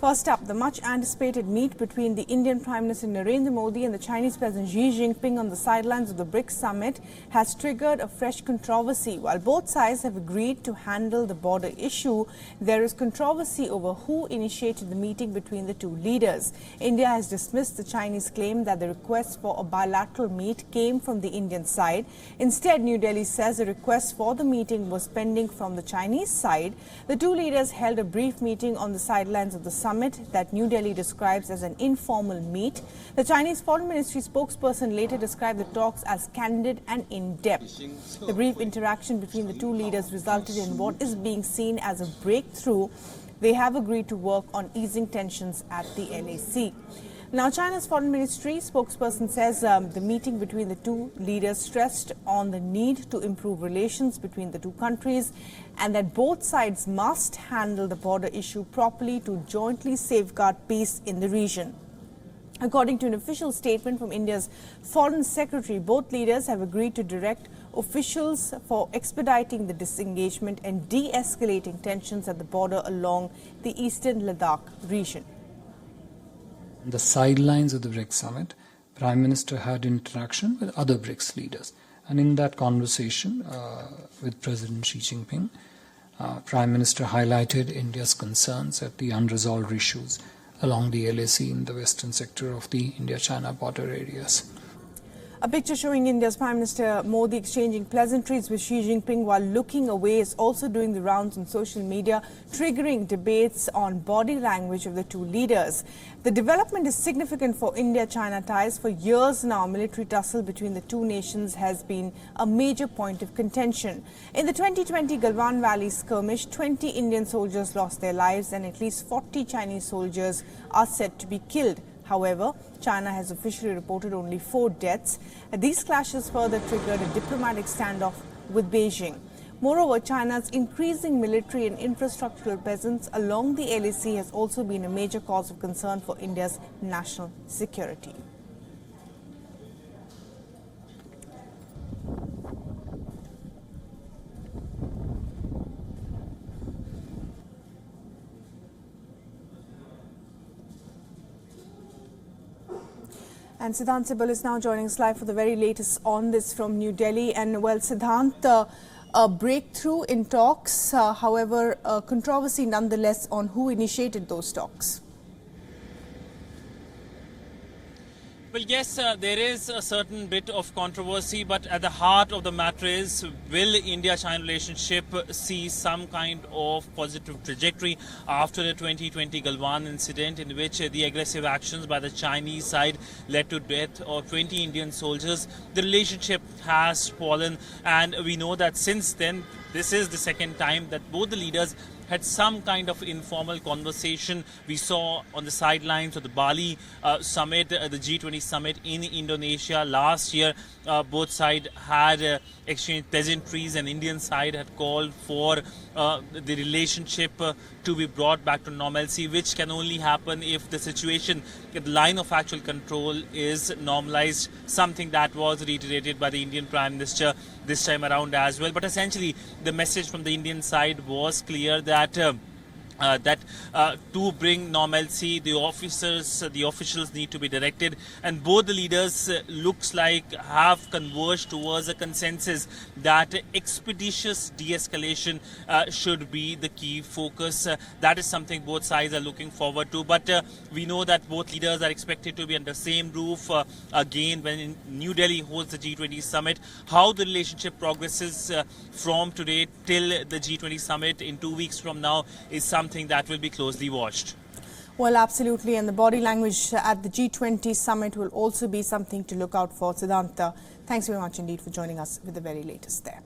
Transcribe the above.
First up, the much-anticipated meet between the Indian Prime Minister Narendra Modi and the Chinese President Xi Jinping on the sidelines of the BRICS Summit has triggered a fresh controversy. While both sides have agreed to handle the border issue, there is controversy over who initiated the meeting between the two leaders. India has dismissed the Chinese claim that the request for a bilateral meet came from the Indian side. Instead, New Delhi says the request for the meeting was pending from the Chinese side. The two leaders held a brief meeting on the sidelines of the summit that New Delhi describes as an informal meet. The Chinese Foreign Ministry spokesperson later described the talks as candid and in-depth. The brief interaction between the two leaders resulted in what is being seen as a breakthrough. They have agreed to work on easing tensions at the LAC. Now, China's Foreign Ministry spokesperson says the meeting between the two leaders stressed on the need to improve relations between the two countries and that both sides must handle the border issue properly to jointly safeguard peace in the region. According to an official statement from India's Foreign Secretary, both leaders have agreed to direct officials for expediting the disengagement and de-escalating tensions at the border along the eastern Ladakh region. On the sidelines of the BRICS Summit, Prime Minister had interaction with other BRICS leaders. And in that conversation with President Xi Jinping, Prime Minister highlighted India's concerns at the unresolved issues along the LAC in the western sector of the India-China border areas. A picture showing India's Prime Minister Modi exchanging pleasantries with Xi Jinping while looking away is also doing the rounds on social media, triggering debates on body language of the two leaders. The development is significant for India-China ties. For years now, military tussle between the two nations has been a major point of contention. In the 2020 Galwan Valley skirmish, 20 Indian soldiers lost their lives and at least 40 Chinese soldiers are said to be killed. However, China has officially reported only 4 deaths. These clashes further triggered a diplomatic standoff with Beijing. Moreover, China's increasing military and infrastructural presence along the LAC has also been a major cause of concern for India's national security. And Siddhant Sibal is now joining us live for the very latest on this from New Delhi. And well, Siddhant, a breakthrough in talks, however, a controversy nonetheless on who initiated those talks. Well, yes, there is a certain bit of controversy, but at the heart of the matter is, will India-China relationship see some kind of positive trajectory after the 2020 Galwan incident, in which the aggressive actions by the Chinese side led to death of 20 Indian soldiers? The relationship has fallen, and we know that since then, this is the second time that both the leaders had some kind of informal conversation. We saw on the sidelines of the Bali summit, the G20 summit in Indonesia last year, both sides had exchanged pleasantries, and Indian side had called for the relationship to be brought back to normalcy, which can only happen if the situation, the line of actual control is normalized, something that was reiterated by the Indian Prime Minister this time around as well. But essentially, the message from the Indian side was clear that to bring normalcy, the officials need to be directed, and both the leaders looks like have converged towards a consensus that expeditious de-escalation should be the key focus. That is something both sides are looking forward to. But we know that both leaders are expected to be under the same roof again when New Delhi holds the G20 summit. How the relationship progresses from today till the G20 summit in 2 weeks from now is something that will be closely watched. Well, absolutely. And the body language at the G20 summit will also be something to look out for. Siddhant, thanks very much indeed for joining us with the very latest there.